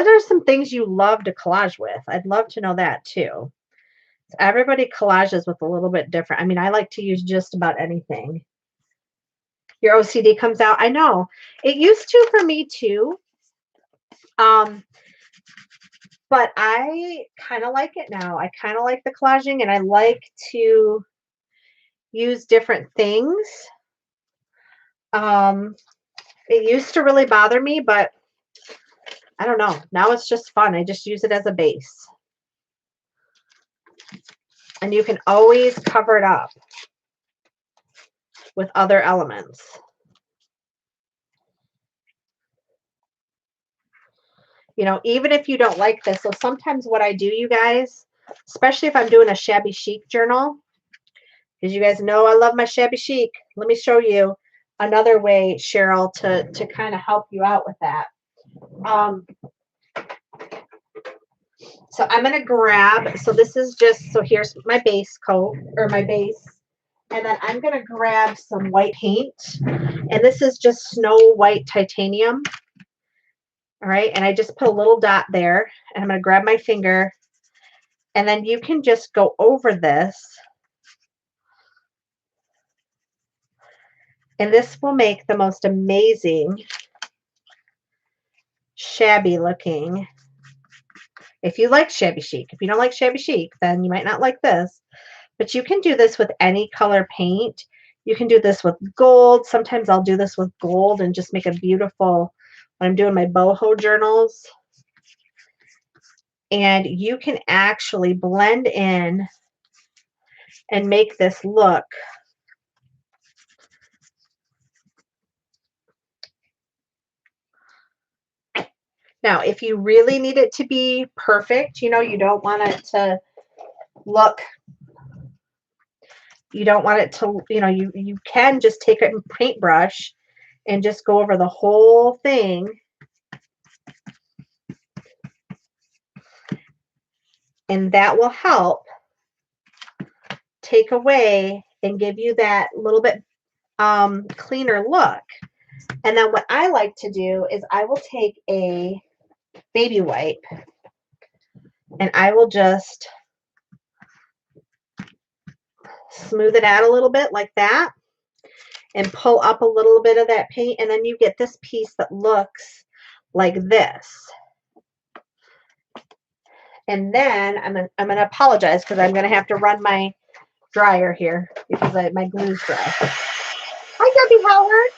are some things you love to collage with? I'd love to know that too. Everybody collages with a little bit different. I mean, I like to use just about anything. Your OCD comes out. I know. It used to for me too. But I kind of like it now. I kind of like the collaging, and I like to use different things. It used to really bother me, but I don't know. Now it's just fun. I just use it as a base. And you can always cover it up with other elements. You know, even if you don't like this. So sometimes what I do, you guys, especially if I'm doing a shabby chic journal, because you guys know I love my shabby chic. Let me show you another way, Cheryl, to kind of help you out with that. So I'm going to grab, so this is just, so here's my base coat, or my base And then I'm going to grab some white paint. And this is just Snow White Titanium. All right. And I just put a little dot there. And I'm going to grab my finger. And then you can just go over this. And this will make the most amazing shabby looking. If you like shabby chic. If you don't like shabby chic, then you might not like this. But you can do this with any color paint. You can do this with gold. Sometimes I'll do this with gold and just make a beautiful, when I'm doing my boho journals. And you can actually blend in and make this look now. If you really need it to be perfect, you know, you don't want it to look, you don't want it to, you know, you can just take a paintbrush and just go over the whole thing. And that will help take away and give you that little bit cleaner look. And then what I like to do is I will take a baby wipe and I will just smooth it out a little bit like that and pull up a little bit of that paint, and then you get this piece that looks like this. And then I'm gonna apologize because I'm gonna have to run my dryer here because my glue's dry. Hi, Debbie Howard.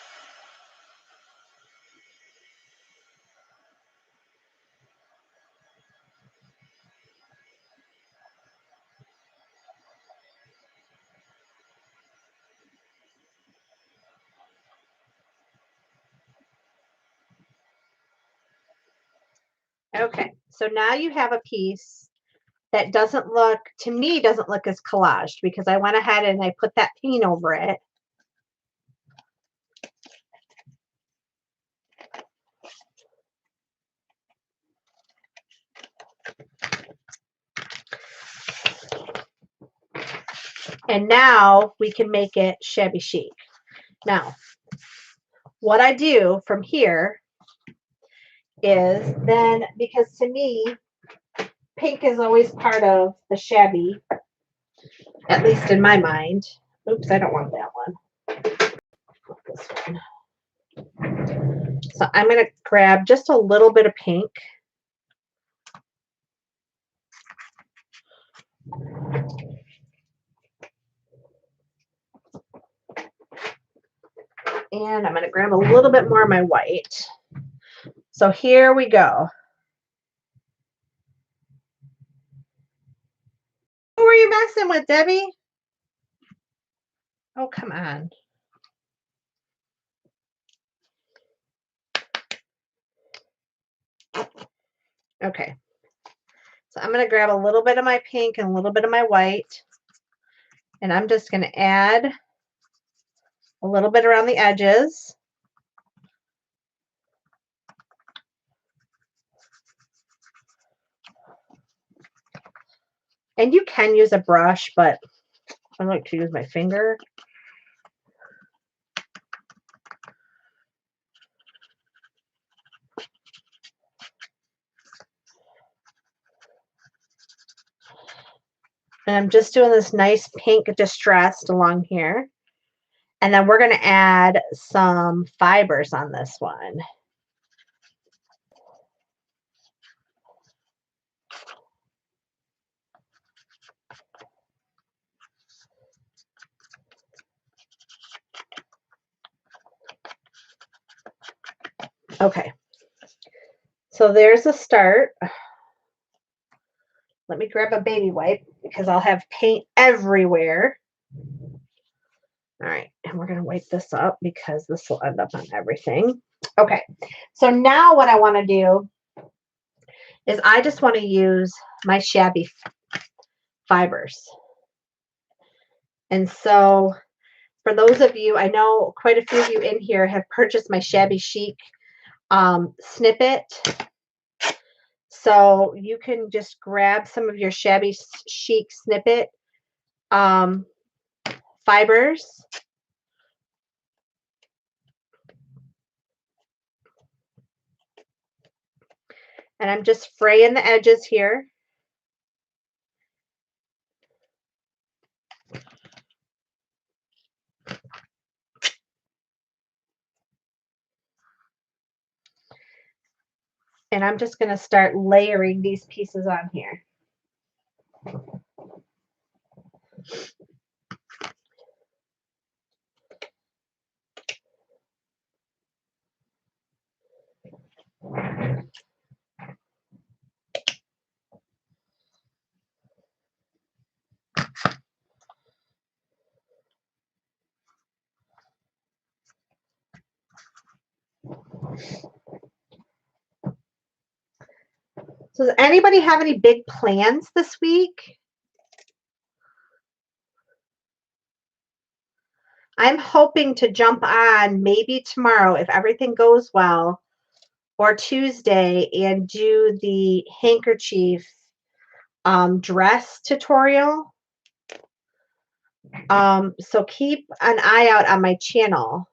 Okay, so now you have a piece that doesn't look, to me, doesn't look as collaged because I went ahead and I put that paint over it. And now we can make it shabby chic. Now, what I do from here is then, because to me, pink is always part of the shabby, at least in my mind. Oops, I don't want that one. This one. So I'm going to grab just a little bit of pink. And I'm going to grab a little bit more of my white. So here we go. Who are you messing with, Debbie? Oh, come on. Okay. So I'm going to grab a little bit of my pink and a little bit of my white. And I'm just going to add a little bit around the edges. And you can use a brush, but I like to use my finger. And I'm just doing this nice pink distressed along here. And then we're going to add some fibers on this one. Okay. So there's a start. Let me grab a baby wipe because I'll have paint everywhere. All right, and we're going to wipe this up because this will end up on everything. Okay, so now what I want to do is I just want to use my shabby fibers. And so for those of you, I know quite a few of you in here have purchased my shabby chic snippet. So you can just grab some of your shabby chic snippet fibers. And I'm just fraying the edges here. And I'm just going to start layering these pieces on here. So does anybody have any big plans this week? I'm hoping to jump on maybe tomorrow if everything goes well, or Tuesday, and do the handkerchief dress tutorial. So keep an eye out on my channel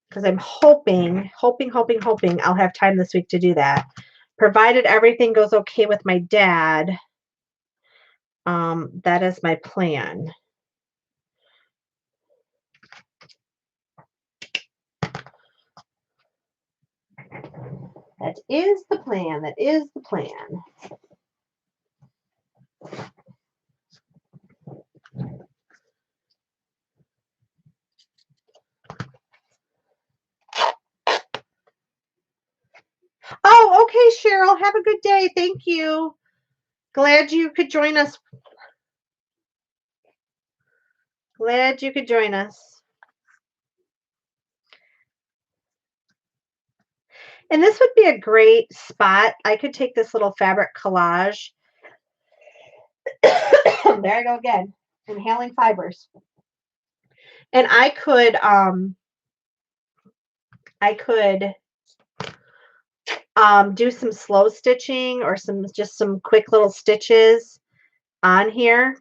because I'm hoping I'll have time this week to do that. Provided everything goes okay with my dad, that is my plan. That is the plan. That is the plan. Oh, okay, Cheryl. Have a good day. Thank you. Glad you could join us. Glad you could join us. And this would be a great spot. I could take this little fabric collage. There I go again. Inhaling fibers. And I could do some slow stitching or just some quick little stitches on here.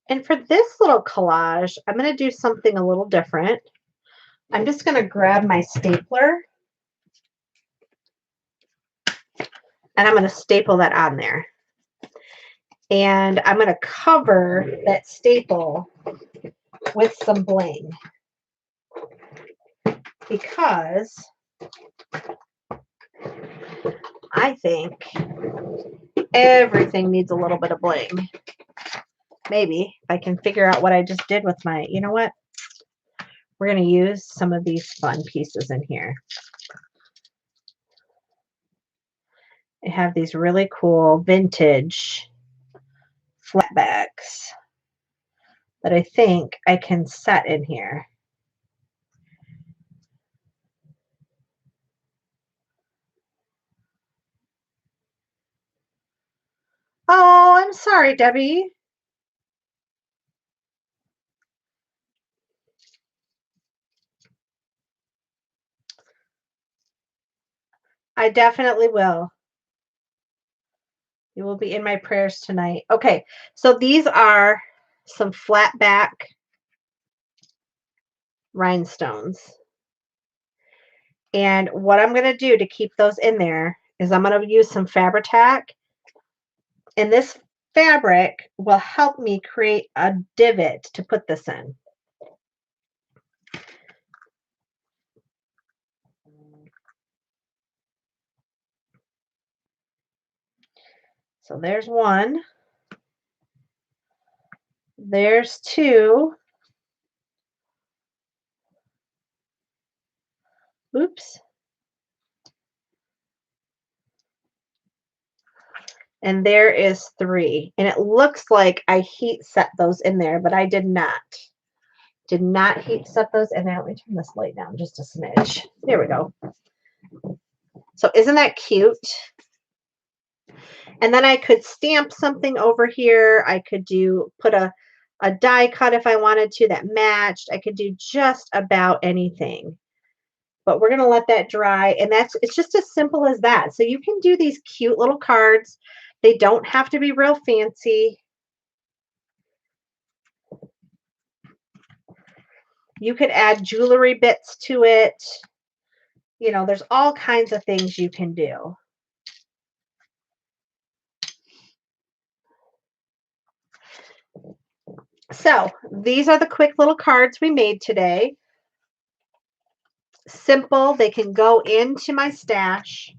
And for this little collage, I'm going to do something a little different. I'm just going to grab my stapler and I'm going to staple that on there. And I'm going to cover that staple with some bling because I think everything needs a little bit of bling. Maybe if I can figure out what I just did with my, you know what? We're going to use some of these fun pieces in here. I have these really cool vintage flatbacks that I think I can set in here. Oh, I'm sorry, Debbie. I definitely will. You will be in my prayers tonight. Okay, so these are some flat back rhinestones. And what I'm going to do to keep those in there is I'm going to use some Fabri-Tac. And this fabric will help me create a divot to put this in. So there's one. There's two. Oops. And there is three. And it looks like I heat set those in there, but I did not. Did not heat set those in there. Let me turn this light down just a smidge. There we go. So isn't that cute? And then I could stamp something over here. I could put a die cut if I wanted to that matched. I could do just about anything. But we're going to let that dry. And it's just as simple as that. So you can do these cute little cards. They don't have to be real fancy. You could add jewelry bits to it. You know, there's all kinds of things you can do. So these are the quick little cards we made today. Simple. They can go into my stash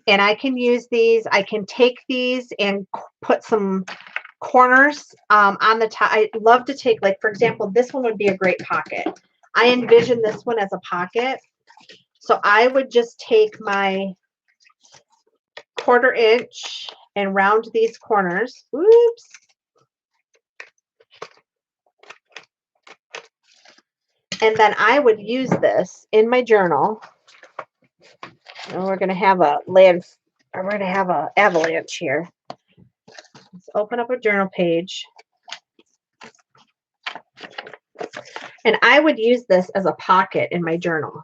and I can use these. I can take these and put some corners on the top. I love to take, like, for example, this one would be a great pocket. I envision this one as a pocket. So I would just take my 1/4 inch and round these corners. Oops. And then I would use this in my journal. And we're going to have a avalanche here. Let's open up a journal page. And I would use this as a pocket in my journal.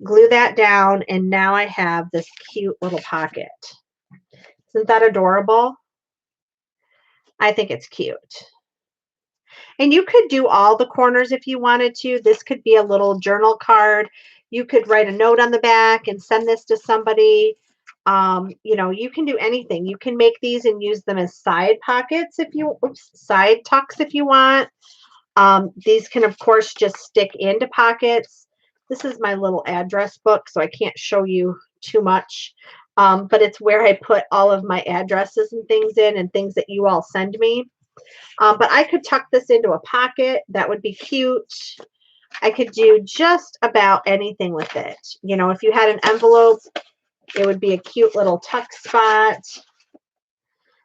Glue that down, and now I have this cute little pocket. Isn't that adorable? I think it's cute. And you could do all the corners if you wanted to. This could be a little journal card. You could write a note on the back and send this to somebody. You know, you can do anything. You can make these and use them as side pockets side tucks if you want. These can, of course, just stick into pockets. This is my little address book, so I can't show you too much. But it's where I put all of my addresses and things in and things that you all send me. But I could tuck this into a pocket. That would be cute. I could do just about anything with it. You know, if you had an envelope, it would be a cute little tuck spot.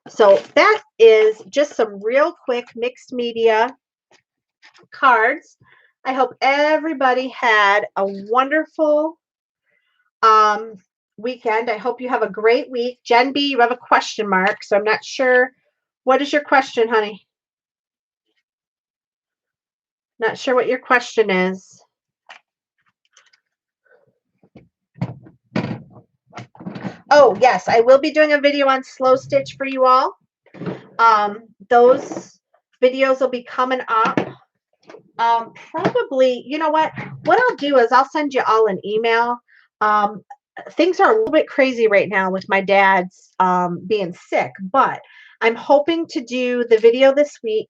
So that is just some real quick mixed media cards. I hope everybody had a wonderful weekend. I hope you have a great week. Jen B, you have a question mark, so I'm not sure. What is your question, honey? Not sure what your question is. Oh, yes, I will be doing a video on slow stitch for you all. Those videos will be coming up. Probably, you know what I'll do is I'll send you all an email. Things are a little bit crazy right now with my dad's being sick, but I'm hoping to do the video this week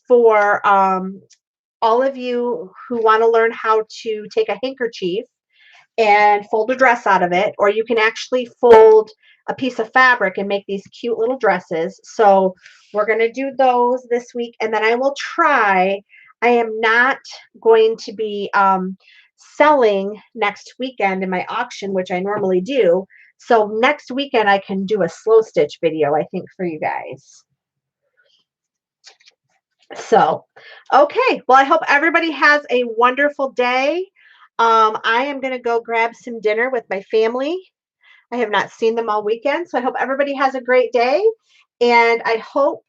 for all of you who want to learn how to take a handkerchief and fold a dress out of it, or you can actually fold a piece of fabric and make these cute little dresses. So we're going to do those this week, and then I will try. I am not going to be selling next weekend in my auction, which I normally do. So next weekend I can do a slow stitch video, I think, for you guys. So, okay. Well, I hope everybody has a wonderful day. I am going to go grab some dinner with my family. I have not seen them all weekend, so I hope everybody has a great day. And I hope,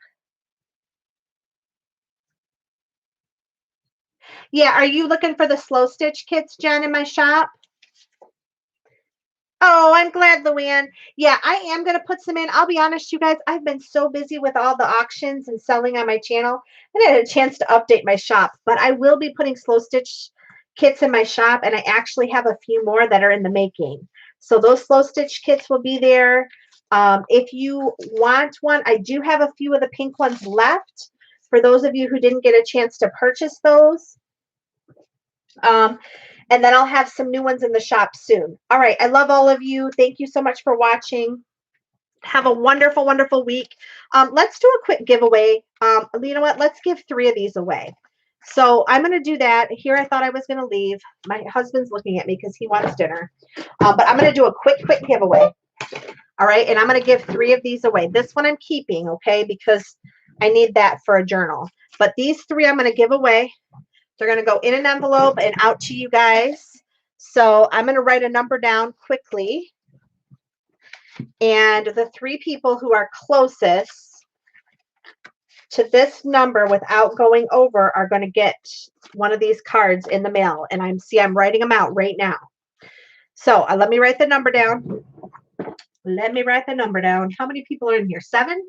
yeah, are you looking for the slow stitch kits, Jen, in my shop? Oh, I'm glad, Luann. Yeah, I am going to put some in. I'll be honest, you guys, I've been so busy with all the auctions and selling on my channel. I didn't have a chance to update my shop, but I will be putting slow stitch kits in my shop, and I actually have a few more that are in the making. So those slow stitch kits will be there. If you want one, I do have a few of the pink ones left for those of you who didn't get a chance to purchase those. And then I'll have some new ones in the shop soon. All right. I love all of you. Thank you so much for watching. Have a wonderful, wonderful week. Let's do a quick giveaway. You know what? Let's give 3 of these away. So I'm going to do that. Here I thought I was going to leave. My husband's looking at me because he wants dinner. But I'm going to do a quick giveaway. All right. And I'm going to give 3 of these away. This one I'm keeping, okay, because I need that for a journal. But these 3 I'm going to give away. They're going to go in an envelope and out to you guys. So I'm going to write a number down quickly. And the 3 people who are closest to this number without going over are going to get one of these cards in the mail. And I'm writing them out right now. So let me write the number down. Let me write the number down. How many people are in here? 7?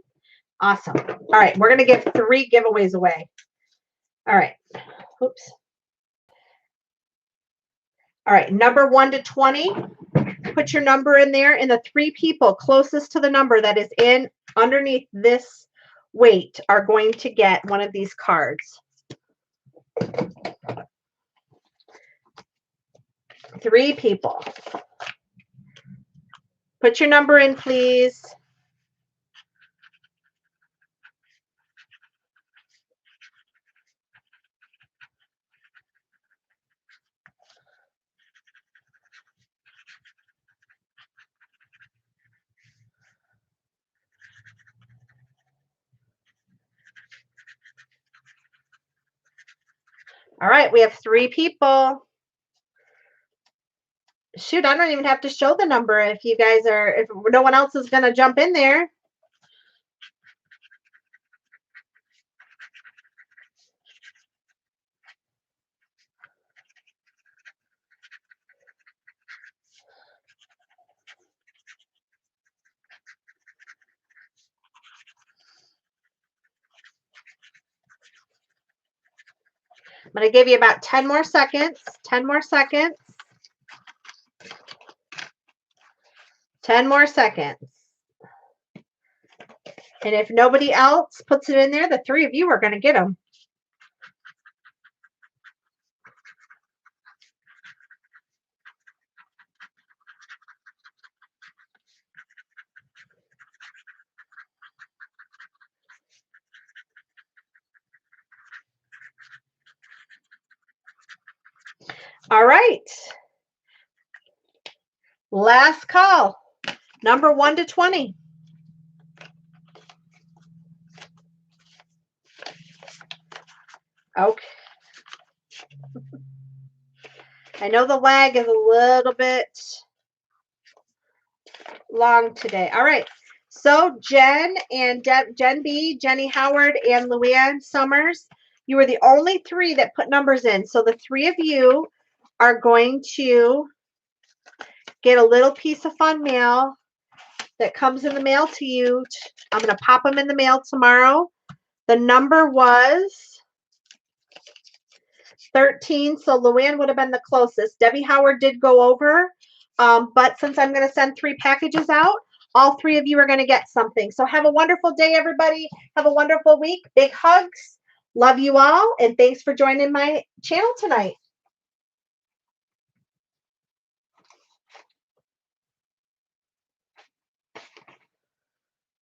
Awesome. All right. We're going to give 3 giveaways away. All right. Oops. All right. Number 1 to 20. Put your number in there, and the 3 people closest to the number that is in underneath this weight are going to get one of these cards. 3 people. Put your number in, please. All right, we have 3 people. Shoot, I don't even have to show the number if no one else is going to jump in there. I'm going to give you about 10 more seconds. 10 more seconds. 10 more seconds. And if nobody else puts it in there, the 3 of you are going to get them. All right. Last call. Number 1 to 20. Okay. I know the lag is a little bit long today. All right. So Jen and Jen B, Jenny Howard, and Luann Summers, you were the only 3 that put numbers in. So the 3 of you are going to get a little piece of fun mail that comes in the mail to you. I'm going to pop them in the mail tomorrow. The number was 13, so Luann would have been the closest. Debbie Howard did go over, but since I'm going to send 3 packages out, all 3 of you are going to get something. So have a wonderful day, everybody. Have a wonderful week. Big hugs. Love you all, and thanks for joining my channel tonight.